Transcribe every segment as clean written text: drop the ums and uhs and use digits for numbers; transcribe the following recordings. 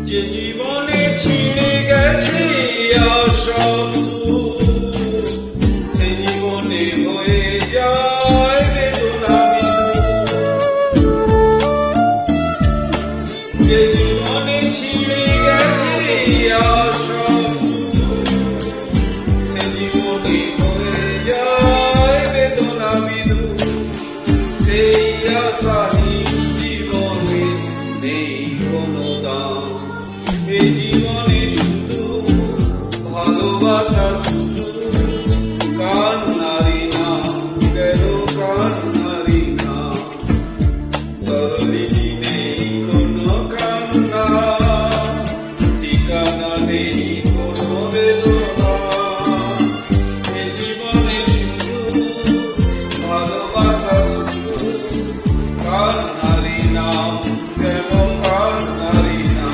যে জীবনে ছিঁড়ে গেছে সব সে জীবনে হয়ে যায় বেদনা যে জীবনে ছিঁড়ে গেছে সব সে জীবনে হয়ে যায় বেদনা বিধু সেই আশাহীন জীবনে নেই কোনো দাম এই জীবনে শুধু ভালোবাসা শুধু কান্নারি না কেন কান্নারি না সরলিনী নেই কোনো কান্না ঠিকানা নেই কোনো বেদনা এই জীবনে শুধু ভালোবাসা শুধু কান্নারি না কেন কান্নারি না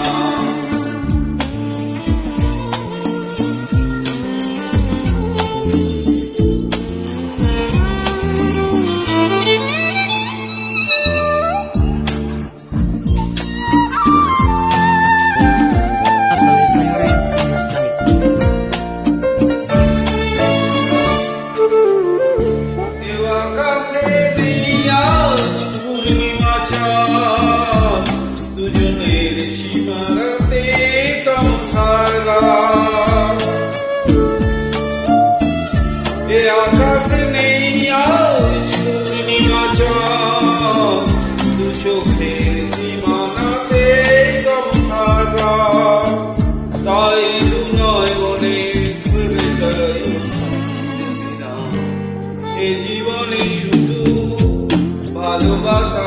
দুজনের সীমানাতে তমসারা এ আকাশে নেই আজ পূর্ণিমা চাঁদ দু চোখের সীমানাতে তমসারা তাই দু নয়নে হৃদয় এ জীবনে শুধু ভালোবাসা